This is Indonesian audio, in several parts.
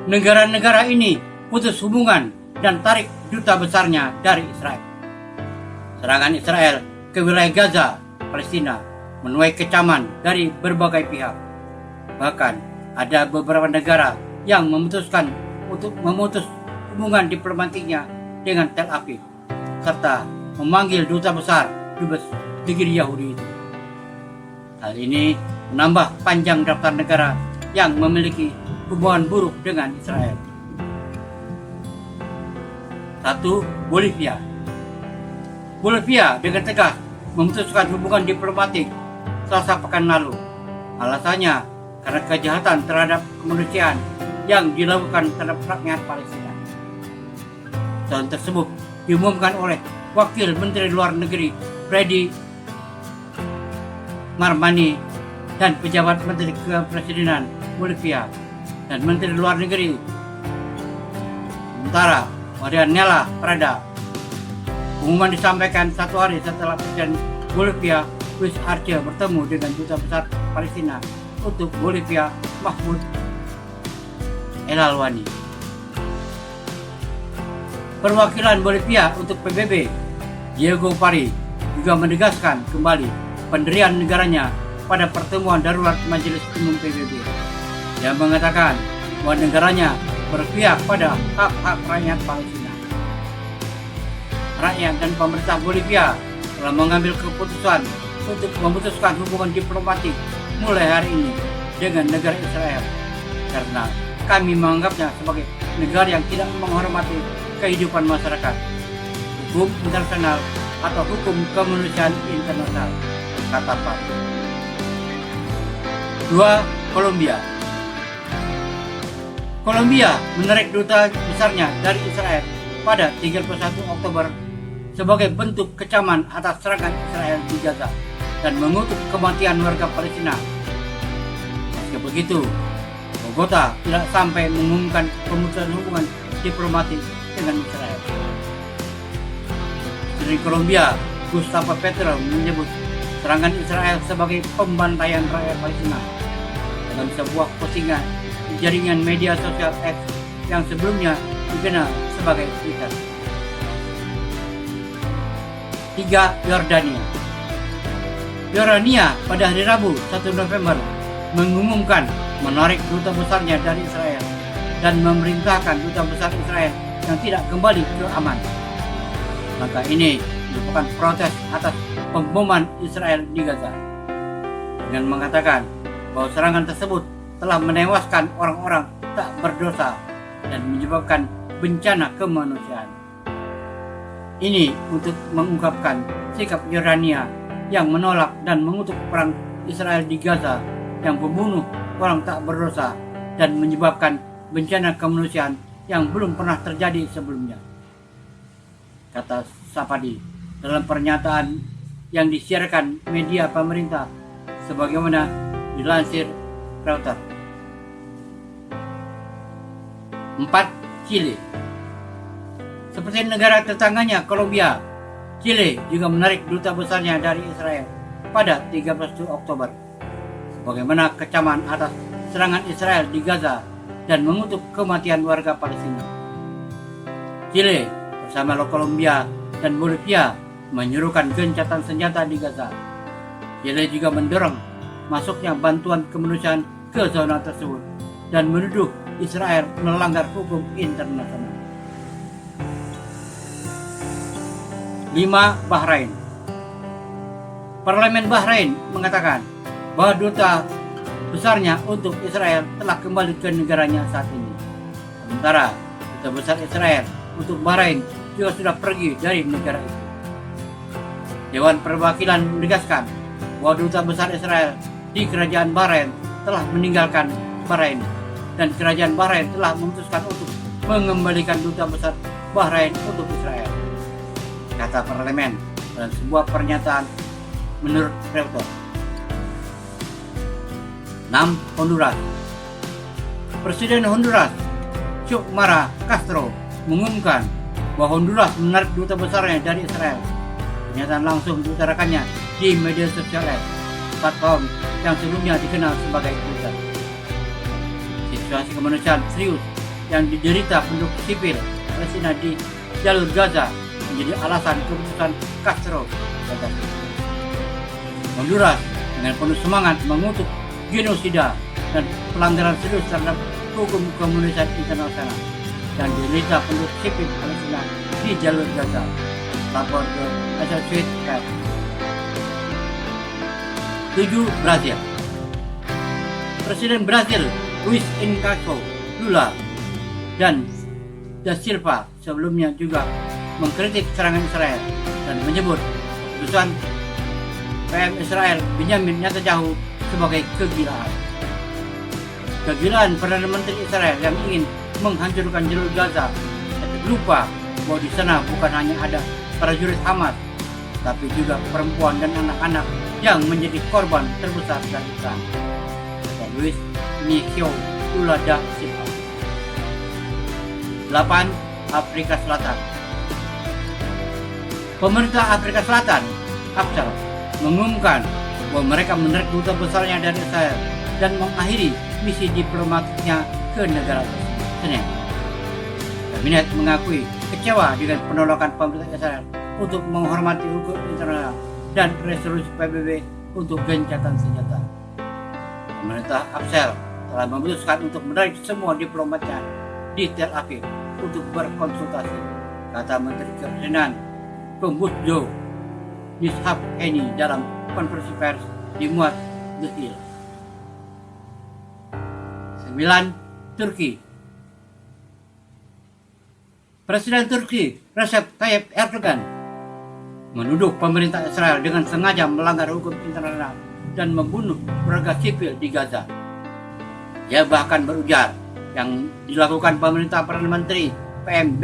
negara-negara ini putus hubungan dan tarik duta besarnya dari Israel. Serangan Israel ke wilayah Gaza, Palestina menuai kecaman dari berbagai pihak. Bahkan ada beberapa negara yang memutuskan untuk memutus hubungan diplomatiknya dengan Tel Aviv serta memanggil duta besar Dubes negeri Yahudi itu. Hal ini menambah panjang daftar negara yang memiliki hubungan buruk dengan Israel. 1. Bolivia. Bolivia dengan tegas memutuskan hubungan diplomatik Selasa pekan lalu. Alasannya karena kejahatan terhadap kemanusiaan yang dilakukan terhadap rakyat Palestina. Tahun tersebut diumumkan oleh Wakil Menteri Luar Negeri Freddy Marmani dan pejabat Menteri Kepresidenan Bolivia dan Menteri Luar Negeri sementara Marianela Prada. Pengumuman disampaikan satu hari setelah Presiden Bolivia Luis Arce bertemu dengan Duta Besar Palestina untuk Bolivia Mahmoud Elalwani. Perwakilan Bolivia untuk PBB Diego Pari juga menegaskan kembali pendirian negaranya pada pertemuan darurat Majelis Umum PBB. Dia mengatakan bahwa negaranya berpihak pada hak-hak rakyat Palestina. Rakyat dan pemerintah Bolivia telah mengambil keputusan untuk memutuskan hubungan diplomatik mulai hari ini dengan negara Israel karena kami menganggapnya sebagai negara yang tidak menghormati kehidupan masyarakat, hukum internasional atau hukum kemanusiaan internasional, kata Pak. 2. Kolombia. Kolombia menarik duta besarnya dari Israel pada 31 Oktober sebagai bentuk kecaman atas serangan Israel di Gaza dan mengutuk kematian warga Palestina. Meski begitu, Bogota tidak sampai mengumumkan pemutusan hubungan diplomatik dengan Israel. Dari Kolombia, Gustavo Petro menyebut serangan Israel sebagai pembantaian rakyat Palestina dalam sebuah postingan di jaringan media sosial X yang sebelumnya dikenal sebagai Twitter. 3. Yordania. Yordania pada hari Rabu 1 November mengumumkan menarik duta besarnya dari Israel dan memerintahkan duta besar Israel yang tidak kembali ke Amman. Langkah ini merupakan protes atas pemboman Israel di Gaza dengan mengatakan bahwa serangan tersebut telah menewaskan orang-orang tak berdosa dan menyebabkan bencana kemanusiaan. Ini untuk mengungkapkan sikap Yordania yang menolak dan mengutuk perang Israel di Gaza yang membunuh orang tak berdosa dan menyebabkan bencana kemanusiaan yang belum pernah terjadi sebelumnya, kata Sapadi dalam pernyataan yang disiarkan media pemerintah sebagaimana dilansir Reuters. 4. Chile. Seperti negara tetangganya Kolombia, Chile juga menarik duta besarnya dari Israel pada 31 Oktober sebagaimana kecaman atas serangan Israel di Gaza dan mengutuk kematian warga Palestina. Chile bersama Kolombia dan Bolivia menyuruhkan gencatan senjata di Gaza. Chile juga mendorong masuknya bantuan kemanusiaan ke zona tersebut dan menuduh Israel melanggar hukum internasional. 5. Bahrain. Parlemen Bahrain mengatakan bahwa duta besarnya untuk Israel telah kembali ke negaranya saat ini. Sementara duta besar Israel untuk Bahrain juga sudah pergi dari negara itu. Dewan Perwakilan menegaskan bahwa duta besar Israel di kerajaan Bahrain telah meninggalkan Bahrain dan kerajaan Bahrain telah memutuskan untuk mengembalikan duta besar Bahrain untuk Israel, kata parlemen dalam sebuah pernyataan menurut Reuters. 6. Honduras. Presiden Honduras Xiomara Castro mengumumkan bahwa Honduras menarik duta besarnya dari Israel. Pernyataan langsung diutarakannya di media sosial X, platform yang sebelumnya dikenal sebagai Twitter. Situasi kemanusiaan serius yang diderita penduduk sipil Palestina di jalur Gaza menjadi alasan keputusan Castro. Honduras dengan penuh semangat mengutuk genosida dan pelanggaran serius terhadap hukum kemanusiaan internasional yang diderita penduduk sipil Palestina di jalur Gaza. Lapor ke Associated Press. 7. Brazil. Presiden Brazil Luiz Inacio Lula dan Da Silva sebelumnya juga mengkritik serangan Israel dan menyebut keputusan PM Israel Benjamin Netanyahu sebagai kegilaan. Kegilaan Perdana Menteri Israel yang ingin menghancurkan jalur Gaza, tapi lupa bahwa di sana bukan hanya ada prajurit Hamas, tapi juga perempuan dan anak-anak yang menjadi korban terbesar dari perang. Luiz Inacio Lula da Silva. 8. Afrika Selatan. Pemerintah Afrika Selatan, AFSEL, mengumumkan bahwa mereka menarik duta besarnya dari Israel dan mengakhiri misi diplomatiknya ke negara tersebut. Senin, kabinet mengakui kecewa dengan penolakan pemerintah Israel untuk menghormati hukum internasional dan resolusi PBB untuk gencatan senjata. Pemerintah AFSEL telah memutuskan untuk menarik semua diplomatnya di Tel Aviv untuk berkonsultasi, kata Menteri Kepresidenan Kombutjo Nishab Eni dalam konferensi pers dimuat The Hill. 9. Turki. Presiden Turki Recep Tayyip Erdogan menuduh pemerintah Israel dengan sengaja melanggar hukum internasional dan membunuh warga sipil di Gaza. Dia bahkan berujar yang dilakukan pemerintah Perdana Menteri PM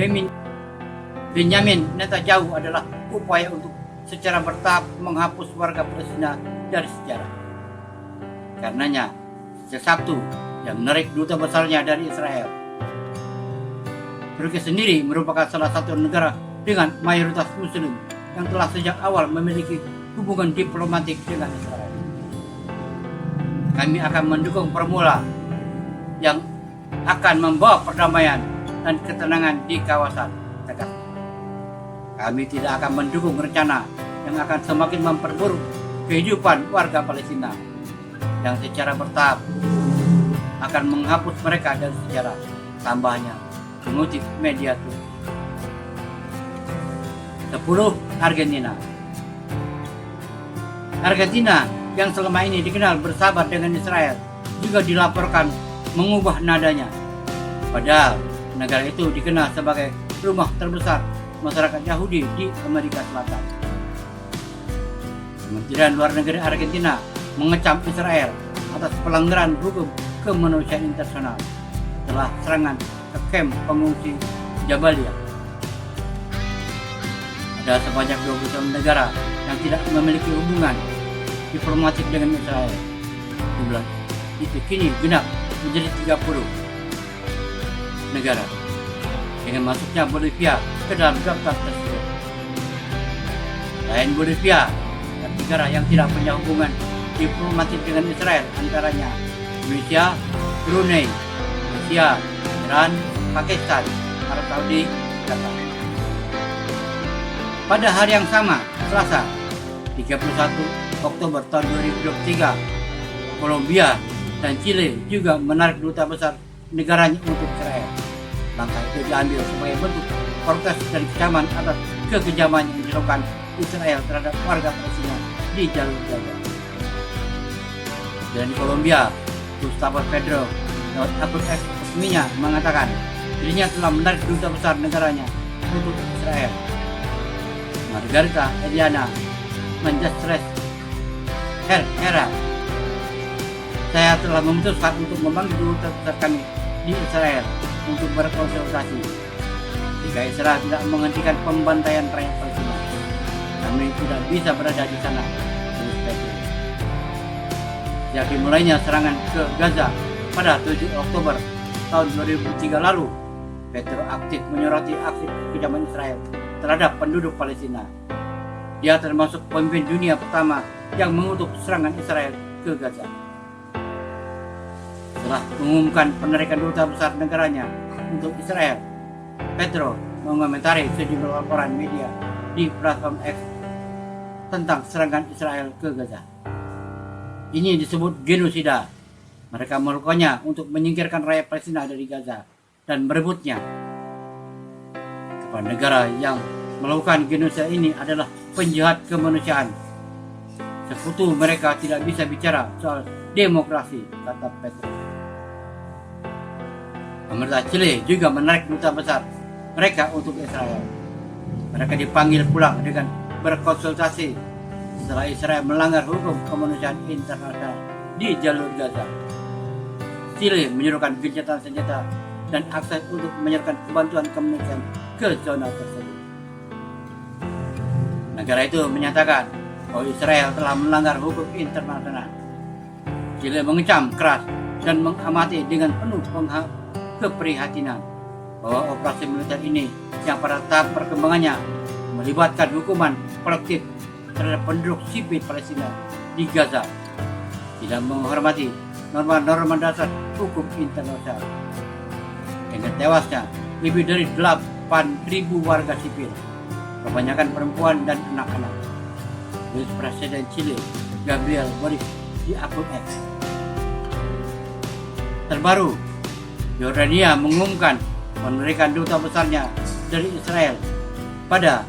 Benjamin Netanyahu adalah upaya untuk secara bertahap menghapus warga Palestina dari sejarah. Karenanya, sejak Sabtu yang menarik duta besarnya dari Israel. Turki sendiri merupakan salah satu negara dengan mayoritas Muslim yang telah sejak awal memiliki hubungan diplomatik dengan Israel. Kami akan mendukung formula yang akan membawa perdamaian dan ketenangan di kawasan, tegas. Kami tidak akan mendukung rencana yang akan semakin memperburuk kehidupan warga Palestina yang secara bertahap akan menghapus mereka dari sejarah, tambahnya mengutip media Turki. 10. Argentina. Argentina yang selama ini dikenal bersahabat dengan Israel juga dilaporkan mengubah nadanya. Padahal negara itu dikenal sebagai rumah terbesar masyarakat Yahudi di Amerika Selatan. Kementerian Luar Negeri Argentina mengecam Israel atas pelanggaran hukum kemanusiaan internasional setelah serangan ke kamp pengungsi Jabalia. Ada sebanyak 27 negara yang tidak memiliki hubungan diplomatik dengan Israel. Jumlah itu kini genap menjadi 30 negara dengan masuknya Bolivia ke dalam daftar tersebut. Selain Bolivia dan negara yang tidak punya hubungan diplomatik dengan Israel antaranya Indonesia, Brunei, Malaysia, Iran, Pakistan, Arab Saudi, Qatar. Pada hari yang sama, Selasa, 31 Oktober tahun 2023, Kolombia dan Chile juga menarik duta besar negaranya untuk Israel. Langkah itu diambil sebagai bentuk protes dan kecaman atas kekejaman yang dilakukan Israel terhadap warga Palestina di jalur Gaza. Dan di Kolombia, Gustavo Petro lewat akun X resminya mengatakan dirinya telah menarik duta besar negaranya untuk Israel. Margarita Eliana Menjestres Herrera, saya telah memutuskan untuk memanggil duta besar kami di Israel untuk berkonsultasi. Jika Israel tidak menghentikan pembantaian rakyat Palestina, kami tidak bisa berada di sana. Sejak dimulainya serangan ke Gaza pada 7 Oktober tahun 2003 lalu, Petro aktif menyoroti aksi kekejaman Israel terhadap penduduk Palestina. Dia termasuk pemimpin dunia pertama yang mengutuk serangan Israel ke Gaza. Setelah mengumumkan penarikan duta besar negaranya, untuk Israel. Petro mengomentari sejumlah laporan media di platform X tentang serangan Israel ke Gaza. Ini disebut genosida. Mereka melakukannya untuk menyingkirkan rakyat Palestina dari Gaza dan merebutnya. Kepala negara yang melakukan genosida ini adalah penjahat kemanusiaan. Sekutu mereka tidak bisa bicara soal demokrasi, kata Petro. Pemerintah Chile juga menarik duta besar mereka untuk Israel. Mereka dipanggil pulang dengan berkonsultasi setelah Israel melanggar hukum kemanusiaan internasional di jalur Gaza. Chile menyuruhkan gencatan senjata dan akses untuk menyerahkan bantuan kemanusiaan ke zona tersebut. Negara itu menyatakan bahwa Israel telah melanggar hukum internasional. Chile mengecam keras dan mengamati dengan penuh keprihatinan bahwa operasi militer ini yang pada tahap perkembangannya melibatkan hukuman kolektif terhadap penduduk sipil Palestina di Gaza tidak menghormati norma-norma dasar hukum internasional. Dengan tewasnya lebih dari 8.000 warga sipil, kebanyakan perempuan dan anak-anak, tulis Presiden Chile Gabriel Boric di akun X. Terbaru, Yordania mengumumkan menerikan duta besarnya dari Israel pada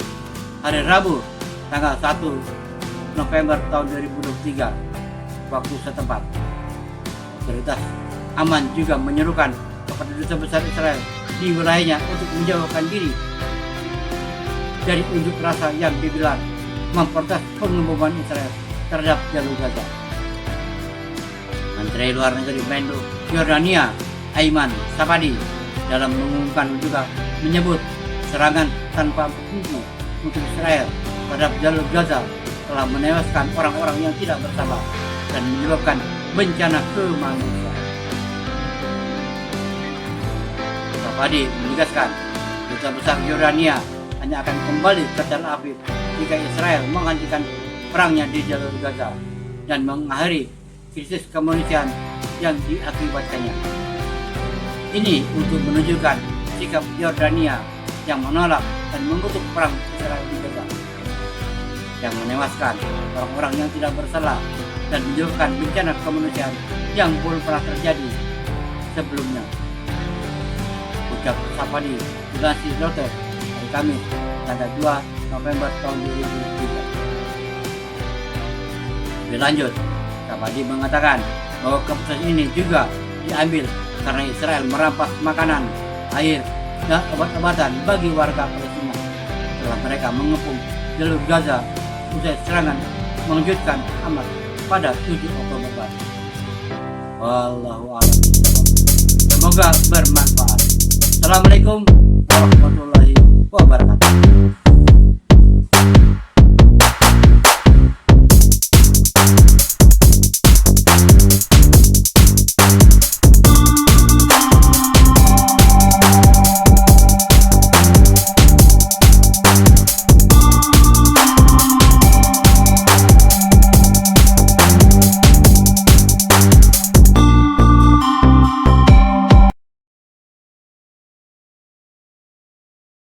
hari Rabu tanggal 1 November tahun 2023 waktu setempat. Otoritas aman juga menyerukan kepada duta besar Israel di wilayahnya untuk menjauhkan diri dari unjuk rasa yang digelar memprotes pengeboman Israel terhadap jalur Gaza. Menteri Luar Negeri Menlu Yordania Ayman Safadi dalam mengumumkan juga menyebut serangan tanpa henti untuk Israel terhadap jalur Gaza telah menewaskan orang-orang yang tidak bersalah dan menyebabkan bencana kemanusiaan. Safadi menegaskan duta besar Yordania hanya akan kembali ke Tel Aviv jika Israel menghentikan perangnya di jalur Gaza dan mengakhiri krisis kemanusiaan yang diakibatkannya. Ini untuk menunjukkan sikap Yordania yang menolak dan mengutuk perang Israel di Gaza, yang menewaskan orang-orang yang tidak bersalah dan menyebabkan bencana kemanusiaan yang belum pernah terjadi sebelumnya. Ucap Safadi dilansir Reuters hari Kamis tanggal 2 November tahun 2023. Lebih lanjut, Safadi mengatakan bahwa keputusan ini juga diambil karena Israel merampas makanan, air, dan obat-obatan bagi warga Palestina setelah mereka mengepung jalur Gaza usai serangan mengejutkan Hamas pada 7 Oktober lalu. Wallahu a'lam. Semoga bermanfaat. Assalamualaikum warahmatullahi wabarakatuh.